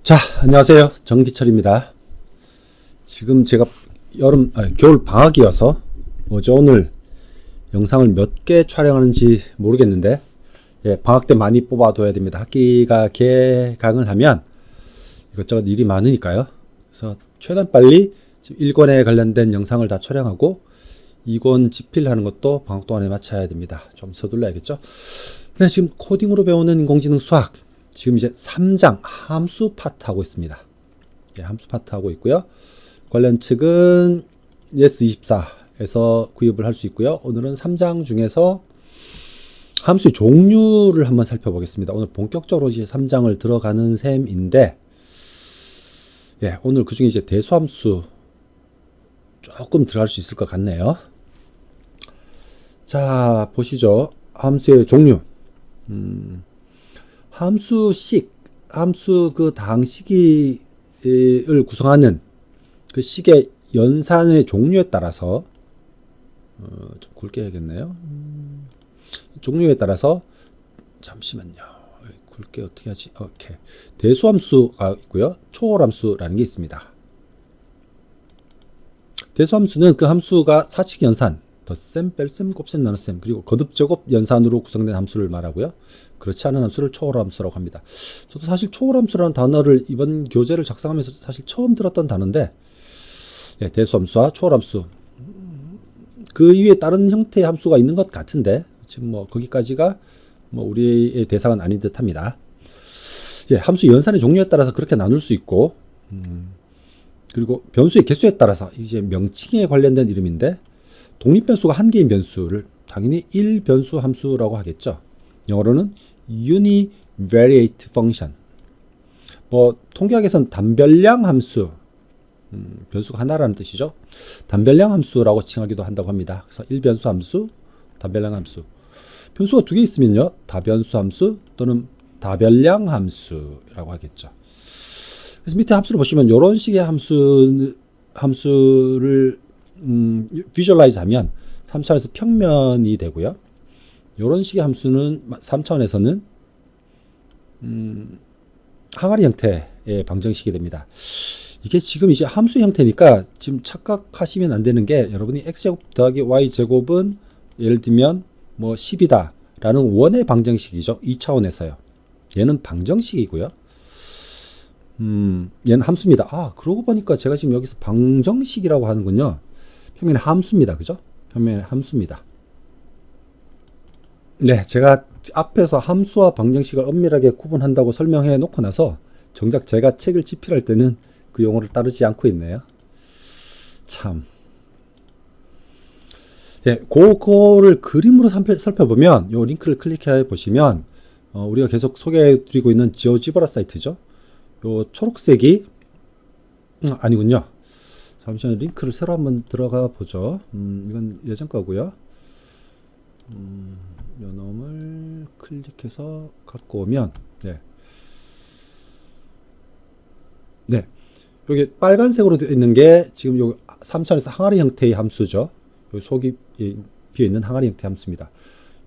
자, 안녕하세요. 정기철입니다. 지금 제가 겨울 방학이어서 어제 오늘 영상을 몇 개 촬영하는지 모르겠는데, 방학 때 많이 뽑아둬야 됩니다. 학기가 개강을 하면 이것저것 일이 많으니까요. 그래서 최대한 빨리 1권에 관련된 영상을 다 촬영하고 2권 집필하는 것도 방학 동안에 마쳐야 됩니다. 좀 서둘러야겠죠. 근데 지금 코딩으로 배우는 인공지능 수학, 지금 이제 3장 함수 파트 하고 있습니다. 함수 파트 하고 있고요. 관련 책은 yes24에서 구입을 할 수 있고요. 오늘은 3장 중에서 함수의 종류를 한번 살펴보겠습니다. 오늘 본격적으로 이제 3장을 들어가는 셈인데, 오늘 그 중에 이제 대수함수 조금 들어갈 수 있을 것 같네요. 자, 보시죠. 함수의 종류. 함수 그 당식을 구성하는 그 식의 연산의 종류에 따라서 좀 굵게 해야겠네요. 종류에 따라서 잠시만요. 굵게 어떻게 하지? 오케이. 대수함수가 있고요. 초월함수라는 게 있습니다. 대수함수는 그 함수가 사칙 연산, 덧셈, 뺄셈, 곱셈, 나눗셈, 그리고 거듭, 제곱, 연산으로 구성된 함수를 말하고요. 그렇지 않은 함수를 초월함수라고 합니다. 저도 사실 초월함수라는 단어를 이번 교재를 작성하면서 사실 처음 들었던 단어인데, 대수함수와 초월함수, 그 이외에 다른 형태의 함수가 있는 것 같은데 지금 거기까지가 우리의 대상은 아닌 듯합니다. 함수 연산의 종류에 따라서 그렇게 나눌 수 있고, 그리고 변수의 개수에 따라서 이제 명칭에 관련된 이름인데, 독립변수가 한 개인 변수를 당연히 1변수 함수라고 하겠죠. 영어로는 univariate function. 통계학에서는 단별량 함수, 변수가 하나라는 뜻이죠. 단별량 함수라고 칭하기도 한다고 합니다. 그래서 1변수 함수, 단별량 함수. 변수가 두 개 있으면요, 다변수 함수 또는 다별량 함수라고 하겠죠. 그래서 밑에 함수를 보시면 이런 식의 함수를 비주얼라이즈 하면 3차원에서 평면이 되고요. 이런 식의 함수는 3차원에서는 항아리 형태의 방정식이 됩니다. 이게 지금 이제 함수 형태니까 지금 착각하시면 안 되는 게, 여러분이 x제곱 더하기 y제곱은 예를 들면 10이다 라는 원의 방정식이죠. 2차원에서요. 얘는 방정식이고요. 얘는 함수입니다. 그러고 보니까 제가 지금 여기서 방정식이라고 하는군요. 평면의 함수입니다. 그죠? 평면의 함수입니다. 네, 제가 앞에서 함수와 방정식을 엄밀하게 구분한다고 설명해 놓고 나서 정작 제가 책을 집필할 때는 그 용어를 따르지 않고 있네요. 참. 그거를 그림으로 살펴보면, 요 링크를 클릭해 보시면 우리가 계속 소개해 드리고 있는 지오지브라 사이트죠. 요 초록색이 아니군요. 잠시만요. 링크를 새로 한번 들어가 보죠. 이건 예전 거고요. 요 놈을 클릭해서 갖고 오면, 여기 빨간색으로 되어 있는 게 지금 요 3차원에서 항아리 형태의 함수죠. 요 속이 비어 있는 항아리 형태의 함수입니다.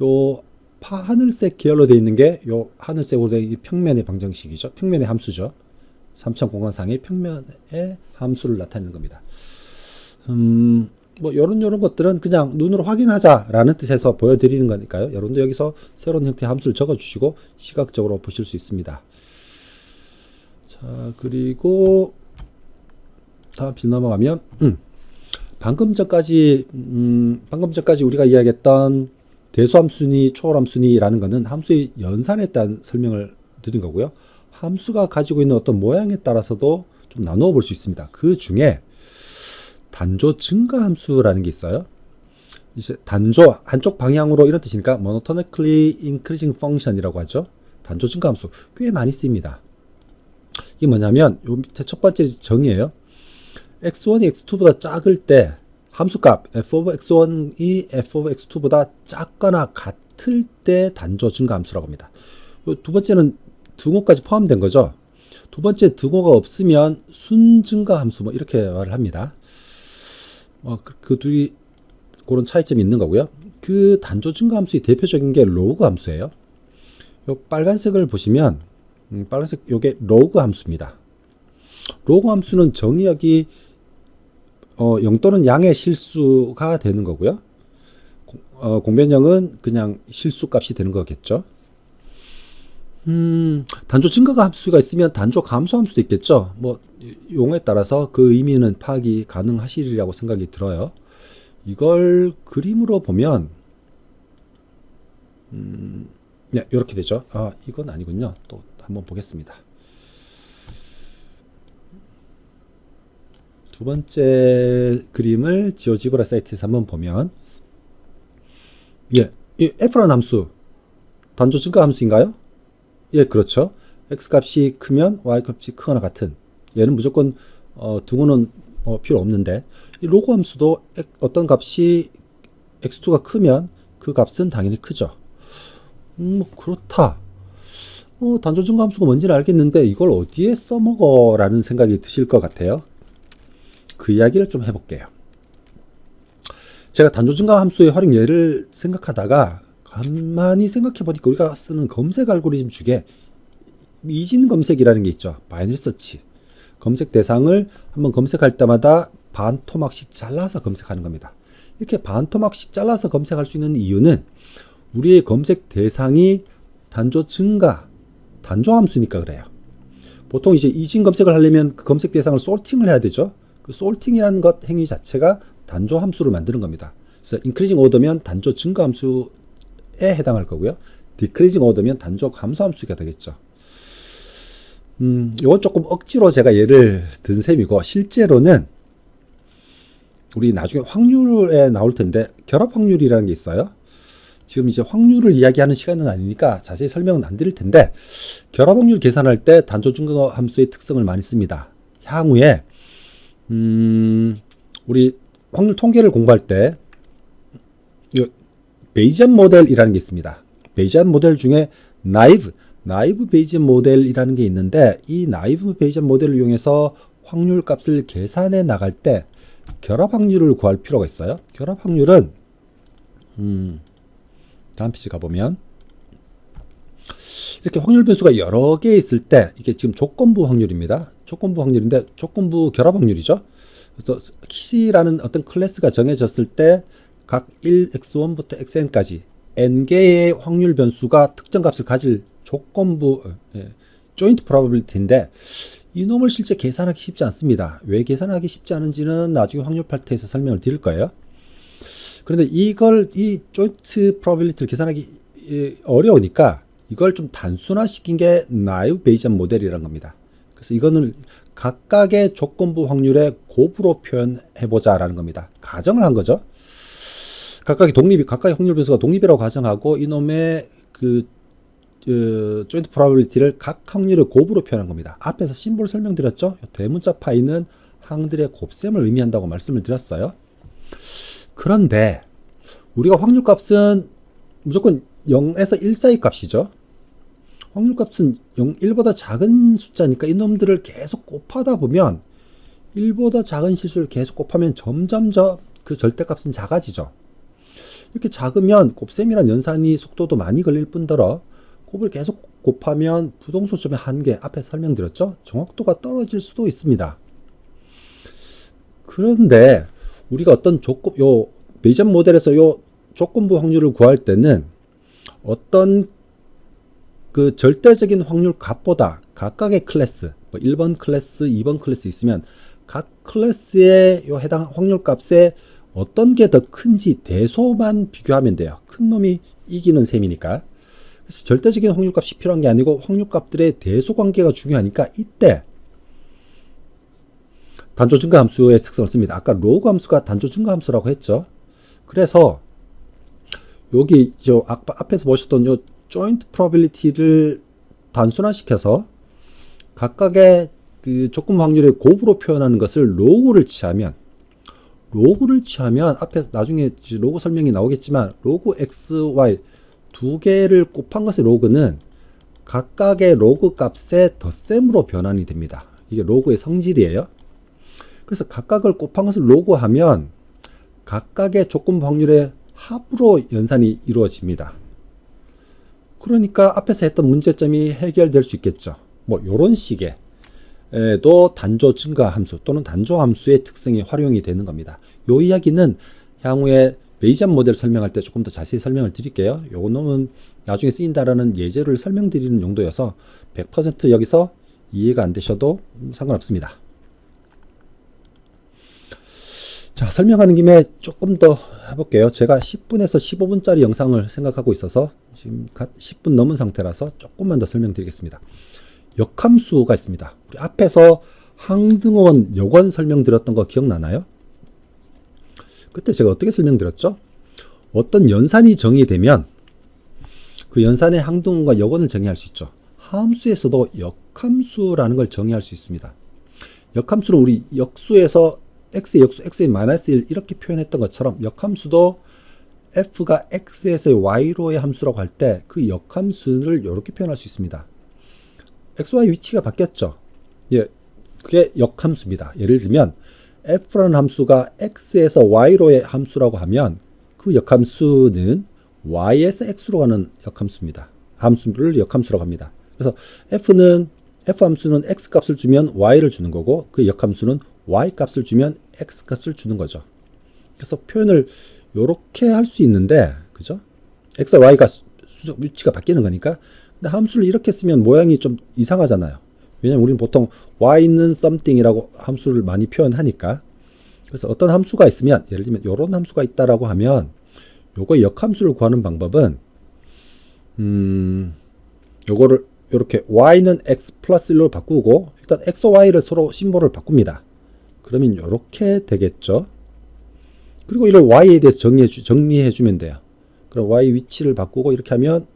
요 하늘색 계열로 되어 있는 게 요 하늘색으로 되어 있는 평면의 방정식이죠. 평면의 함수죠. 3차원 공간상의 평면의 함수를 나타내는 겁니다. 요런 것들은 그냥 눈으로 확인하자라는 뜻에서 보여드리는 거니까요. 여러분도 여기서 새로운 형태의 함수를 적어주시고 시각적으로 보실 수 있습니다. 자, 그리고 다음 필 넘어가면, 방금 전까지 우리가 이야기했던 대수함수니 초월함수니라는 것은 함수의 연산에 대한 설명을 드린 거고요. 함수가 가지고 있는 어떤 모양에 따라서도 좀 나누어 볼 수 있습니다. 그 중에 단조 증가 함수라는 게 있어요. 이제 단조, 한쪽 방향으로 이런 뜻이니까 monotonically increasing function이라고 하죠. 단조 증가 함수 꽤 많이 씁니다. 이게 뭐냐면 요 밑에 첫 번째 정의예요. x1이 x2보다 작을 때 함수값 f of x1이 f of x2보다 작거나 같을 때 단조 증가 함수라고 합니다. 요 두 번째는 등호까지 포함된 거죠. 두 번째 등호가 없으면 순 증가 함수 이렇게 말을 합니다. 그 둘이 그런 차이점이 있는 거고요. 그 단조 증가 함수의 대표적인 게 로그 함수예요. 요 빨간색을 보시면 빨간색 요게 로그 함수입니다. 로그 함수는 정의역이 0 또는 양의 실수가 되는 거고요. 공변형은 그냥 실수 값이 되는 거겠죠. 단조 증가 함수가 있으면 단조 감소 함수도 있겠죠. 뭐 용어에 따라서 그 의미는 파악이 가능하시리라고 생각이 들어요. 이걸 그림으로 보면 네, 이렇게 되죠. 아, 이건 아니군요. 또 한번 보겠습니다. 두 번째 그림을 지오지브라 사이트에서 한번 보면, 예, 이 F라는 함수 단조 증가 함수인가요? 예, 그렇죠. X 값이 크면 Y 값이 크거나 같은, 얘는 무조건 등호는 필요 없는데, 이 로그 함수도 어떤 값이 X2가 크면 그 값은 당연히 크죠. 뭐 그렇다. 단조 증가 함수가 뭔지는 알겠는데 이걸 어디에 써먹어? 라는 생각이 드실 것 같아요. 그 이야기를 좀 해볼게요. 제가 단조 증가 함수의 활용 예를 생각하다가 가만히 생각해 보니까 우리가 쓰는 검색 알고리즘 중에 미진 검색이라는 게 있죠. 바이너리 서치. 검색 대상을 한번 검색할 때마다 반 토막씩 잘라서 검색하는 겁니다. 이렇게 반 토막씩 잘라서 검색할 수 있는 이유는 우리의 검색 대상이 단조 증가, 단조 함수니까 그래요. 보통 이제 이진 검색을 하려면 그 검색 대상을 솔팅을 해야 되죠. 그 솔팅이라는 것 행위 자체가 단조 함수를 만드는 겁니다. 그래서 인크리징 오더면 단조 증가 함수에 해당할 거고요. 디크리징 오더면 단조 감소 함수가 되겠죠. 이건 조금 억지로 제가 예를 든 셈이고, 실제로는 우리 나중에 확률에 나올 텐데 결합 확률이라는 게 있어요. 지금 이제 확률을 이야기하는 시간은 아니니까 자세히 설명은 안 드릴 텐데, 결합 확률 계산할 때 단조 증가 함수의 특성을 많이 씁니다. 향후에 우리 확률 통계를 공부할 때 베이지안 모델이라는 게 있습니다. 베이지안 모델 중에 나이브 베이지안 모델이라는 게 있는데, 이 나이브 베이지안 모델을 이용해서 확률 값을 계산해 나갈 때 결합 확률을 구할 필요가 있어요. 결합 확률은 다음 페이지 가보면 이렇게 확률 변수가 여러 개 있을 때, 이게 지금 조건부 확률입니다. 조건부 확률인데 조건부 결합 확률이죠. 그래서 C라는 어떤 클래스가 정해졌을 때 각 1x1부터 xn까지 n개의 확률 변수가 특정 값을 가질 조건부 joint probability인데, 이놈을 실제 계산하기 쉽지 않습니다. 왜 계산하기 쉽지 않은지는 나중에 확률 파트에서 설명을 드릴 거예요. 그런데 이 joint probability를 계산하기 어려우니까 이걸 좀 단순화시킨 게 나이브 베이지안 모델이라는 겁니다. 그래서 이거는 각각의 조건부 확률의 곱으로 표현해보자라는 겁니다. 가정을 한 거죠. 각각의 확률 변수가 독립이라고 가정하고 이놈의 joint probability를 각 확률의 곱으로 표현한 겁니다. 앞에서 심볼 설명드렸죠. 대문자 파이는 항들의 곱셈을 의미한다고 말씀을 드렸어요. 그런데 우리가 확률 값은 무조건 0에서 1 사이 값이죠. 확률 값은 1보다 작은 숫자니까 이놈들을 계속 곱하다 보면 1보다 작은 실수를 계속 곱하면 점점 그 절대값은 작아지죠. 이렇게 작으면 곱셈이란 연산이 속도도 많이 걸릴 뿐더러 곱을 계속 곱하면 부동소점의 한계, 앞에 설명드렸죠. 정확도가 떨어질 수도 있습니다. 그런데 우리가 어떤 베이지안 모델에서 조건부 확률을 구할 때는 어떤 그 절대적인 확률 값보다 각각의 클래스, 1번 클래스, 2번 클래스 있으면 각 클래스의 해당 확률 값에 어떤 게 더 큰지 대소만 비교하면 돼요. 큰 놈이 이기는 셈이니까. 그래서 절대적인 확률 값이 필요한 게 아니고 확률 값들의 대소 관계가 중요하니까 이때 단조 증가 함수의 특성을 씁니다. 아까 로그 함수가 단조 증가 함수라고 했죠. 그래서 여기 앞에서 보셨던 joint probability를 단순화시켜서 각각의 그 조건 확률의 곱으로 표현하는 것을 로그를 취하면 앞에 나중에 로그 설명이 나오겠지만 로그 x, y 두 개를 곱한 것의 로그는 각각의 로그 값의 덧셈으로 변환이 됩니다. 이게 로그의 성질이에요. 그래서 각각을 곱한 것을 로그하면 각각의 조건 확률의 합으로 연산이 이루어집니다. 그러니까 앞에서 했던 문제점이 해결될 수 있겠죠. 뭐 요런 식의 에도 단조 증가 함수 또는 단조 함수의 특성이 활용이 되는 겁니다. 이 이야기는 향후에 베이지안 모델 설명할 때 조금 더 자세히 설명을 드릴게요. 요거는 나중에 쓰인다라는 예제를 설명드리는 용도여서 100% 여기서 이해가 안 되셔도 상관없습니다. 자, 설명하는 김에 조금 더 해볼게요. 제가 10분에서 15분짜리 영상을 생각하고 있어서 지금 10분 넘은 상태라서 조금만 더 설명드리겠습니다. 역함수가 있습니다. 우리 앞에서 항등원 역원 설명드렸던 거 기억나나요? 그때 제가 어떻게 설명드렸죠? 어떤 연산이 정의되면 그 연산의 항등원과 역원을 정의할 수 있죠. 함수에서도 역함수라는 걸 정의할 수 있습니다. 역함수는 우리 역수에서 x의 역수, x의 마이너스 1 이렇게 표현했던 것처럼 역함수도 f가 x에서의 y로의 함수라고 할 때 그 역함수를 이렇게 표현할 수 있습니다. xy 위치가 바뀌었죠. 예, 그게 역함수입니다. 예를 들면 f라는 함수가 x에서 y로의 함수라고 하면 그 역함수는 y에서 x로 가는 역함수입니다. 함수를 역함수라고 합니다. 그래서 f 함수는 x 값을 주면 y를 주는 거고 그 역함수는 y 값을 주면 x 값을 주는 거죠. 그래서 표현을 이렇게 할 수 있는데, 그죠? x와 y가 위치가 바뀌는 거니까. 근데 함수를 이렇게 쓰면 모양이 좀 이상하잖아요. 왜냐면 우리는 보통 y는 something이라고 함수를 많이 표현하니까. 그래서 어떤 함수가 있으면, 예를 들면 이런 함수가 있다라고 하면 요거의 역함수를 구하는 방법은 요거를 이렇게 y는 x 플러스 1로 바꾸고 일단 x와 y를 서로 심볼을 바꿉니다. 그러면 이렇게 되겠죠. 그리고 이를 y에 대해서 정리해 주면 돼요. 그럼 y 위치를 바꾸고 이렇게 하면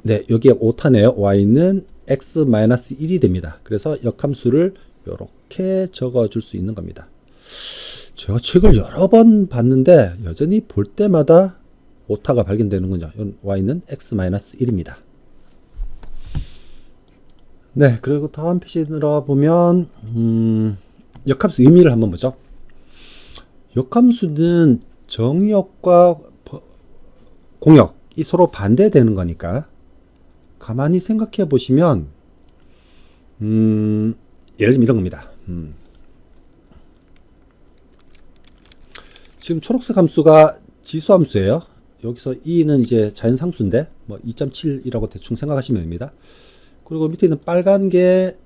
네, 여기에 오타네요. y는 x-1이 됩니다. 그래서 역함수를 이렇게 적어 줄 수 있는 겁니다. 제가 책을 여러 번 봤는데 여전히 볼 때마다 오타가 발견되는군요. y는 x-1입니다. 네, 그리고 다음 페이지 들어보면 역함수 의미를 한번 보죠. 역함수는 정의역과 공역이 서로 반대되는 거니까 가만히 생각해 보시면 예를 들면 이런 겁니다. 지금 초록색 함수가 지수함수예요. 여기서 e는 이제 자연상수인데 뭐 2.7이라고 대충 생각하시면 됩니다. 그리고 밑에 있는 빨간 게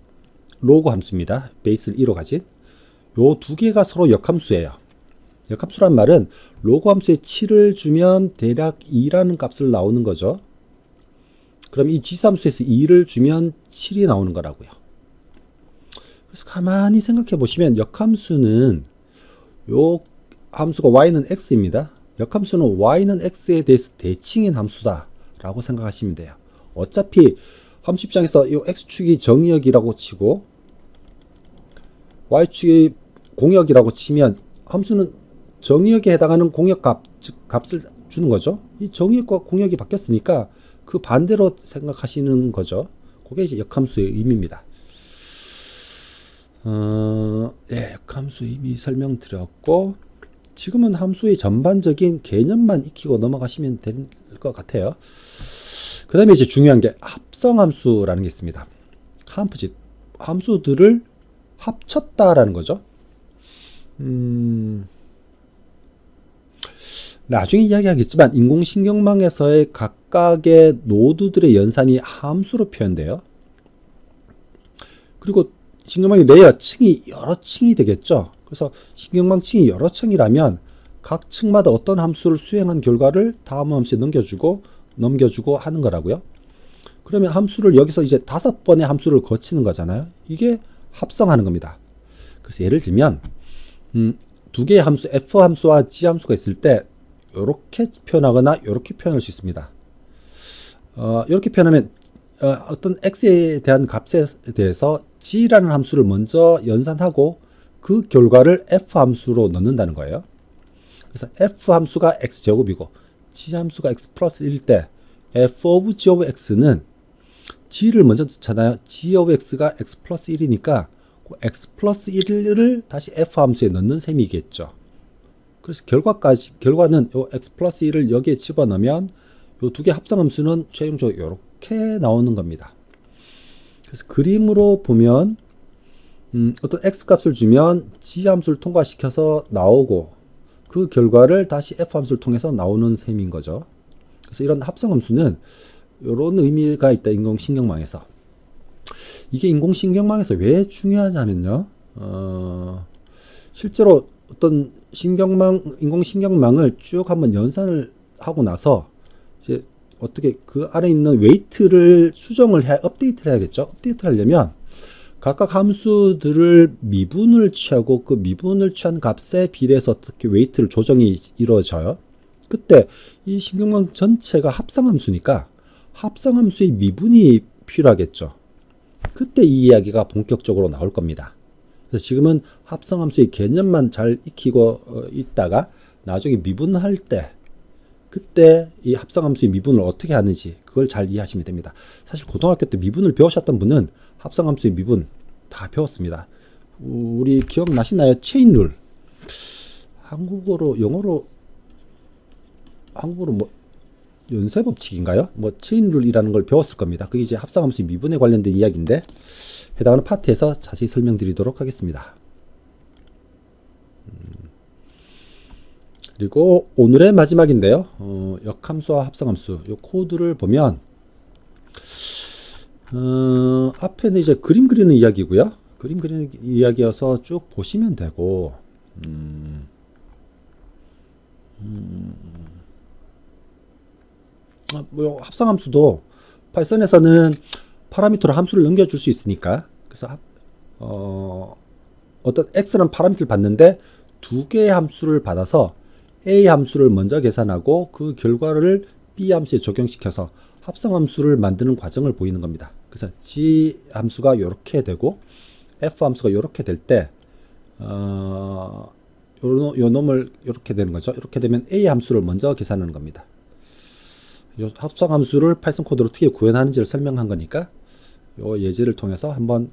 로그 함수입니다. 베이스를 2로 가진. 요 두 개가 서로 역함수예요. 역함수란 말은 로그 함수에 7을 주면 대략 2라는 값을 나오는 거죠. 그럼 이 지수함수에서 2를 주면 7이 나오는 거라고요. 그래서 가만히 생각해 보시면 역함수는 요 함수가 y는 x입니다. 역함수는 y는 x에 대해서 대칭인 함수다 라고 생각하시면 돼요. 어차피 함수 입장에서 이 x축이 정의역이라고 치고 y축이 공역이라고 치면 함수는 정의역에 해당하는 공역값, 즉 값을 주는 거죠. 이 정의역과 공역이 바뀌었으니까 그 반대로 생각하시는 거죠. 그게 이제 역함수의 의미입니다. 예, 역함수 의미 설명드렸고 지금은 함수의 전반적인 개념만 익히고 넘어가시면 될 것 같아요. 그 다음에 이제 중요한 게 합성함수라는 게 있습니다. 함수들을 합쳤다라는 거죠. 나중에 이야기하겠지만 인공신경망에서의 각각의 노드들의 연산이 함수로 표현돼요. 그리고 신경망의 레이어 층이 여러 층이 되겠죠. 그래서 신경망 층이 여러 층이라면 각 층마다 어떤 함수를 수행한 결과를 다음 함수에 넘겨주고 하는 거라고요. 그러면 함수를 여기서 이제 5번의 함수를 거치는 거잖아요. 이게 합성하는 겁니다. 그래서 예를 들면 두 개의 함수 f 함수와 g 함수가 있을 때 이렇게 표현하거나 이렇게 표현할 수 있습니다. 이렇게 표현하면 어떤 x에 대한 값에 대해서 g라는 함수를 먼저 연산하고 그 결과를 f 함수로 넣는다는 거예요. 그래서 f 함수가 x제곱이고 g 함수가 x 플러스 1일 때 f of g of x는 g를 먼저 넣잖아요. g of x가 x 플러스 1이니까 x 플러스 1을 다시 f 함수에 넣는 셈이겠죠. 그래서 결과는 요 x 플러스 1을 여기에 집어넣으면 요 두 개 합성함수는 최종적으로 이렇게 나오는 겁니다. 그래서 그림으로 보면 어떤 x 값을 주면 g 함수를 통과시켜서 나오고 그 결과를 다시 f 함수를 통해서 나오는 셈인 거죠. 그래서 이런 합성 함수는 이런 의미가 있다. 인공신경망에서. 이게 인공신경망에서 왜 중요하냐면요. 실제로 어떤 인공신경망을 쭉 한번 연산을 하고 나서 이제 어떻게 그 안에 있는 웨이트를 업데이트를 해야겠죠. 업데이트를 하려면 각각 함수들을 미분을 취하고 그 미분을 취한 값에 비례해서 어떻게 웨이트를 조정이 이루어져요. 그때 이 신경망 전체가 합성함수니까 합성함수의 미분이 필요하겠죠. 그때 이 이야기가 본격적으로 나올 겁니다. 그래서 지금은 합성함수의 개념만 잘 익히고 있다가 나중에 미분할 때 그때 이 합성함수의 미분을 어떻게 하는지 그걸 잘 이해하시면 됩니다. 사실 고등학교 때 미분을 배우셨던 분은 합성함수의 미분 다 배웠습니다. 우리 기억나시나요? 체인룰. 한국어로 뭐 연쇄법칙인가요? 뭐 체인룰이라는 걸 배웠을 겁니다. 그게 이제 합성함수의 미분에 관련된 이야기인데 해당하는 파트에서 자세히 설명드리도록 하겠습니다. 그리고 오늘의 마지막인데요. 역함수와 합성함수 이 코드를 보면 앞에는 이제 그림 그리는 이야기고요. 그림 그리는 이야기여서 쭉 보시면 되고 뭐 합성함수도 파이썬에서는 파라미터로 함수를 넘겨줄 수 있으니까 그래서 어떤 x라는 파라미터를 받는데 두 개의 함수를 받아서 a 함수를 먼저 계산하고 그 결과를 b 함수에 적용시켜서 합성함수를 만드는 과정을 보이는 겁니다. 그래서 g 함수가 이렇게 되고 f 함수가 이렇게 될 때 요 놈을 이렇게 되는 거죠. 이렇게 되면 a 함수를 먼저 계산하는 겁니다. 요 합성함수를 파이썬 코드로 어떻게 구현하는지를 설명한 거니까 요 예제를 통해서 한번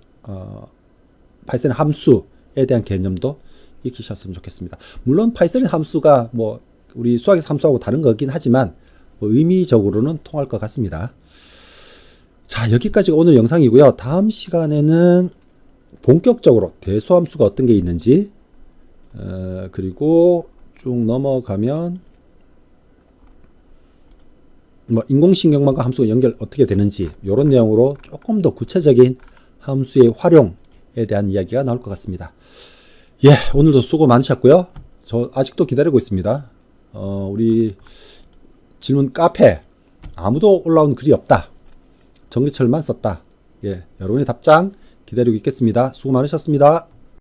파이썬 함수에 대한 개념도 익히셨으면 좋겠습니다. 물론 파이썬의 함수가 뭐 우리 수학에서 함수하고 다른 거긴 하지만 뭐 의미적으로는 통할 것 같습니다. 자, 여기까지가 오늘 영상이고요. 다음 시간에는 본격적으로 대수함수가 어떤 게 있는지 그리고 쭉 넘어가면 뭐 인공신경망과 함수가 연결 어떻게 되는지 이런 내용으로 조금 더 구체적인 함수의 활용에 대한 이야기가 나올 것 같습니다. 예, 오늘도 수고 많으셨고요. 저 아직도 기다리고 있습니다. 우리 질문 카페 아무도 올라온 글이 없다. 전기철만 썼다. 예, 여러분의 답장 기다리고 있겠습니다. 수고 많으셨습니다.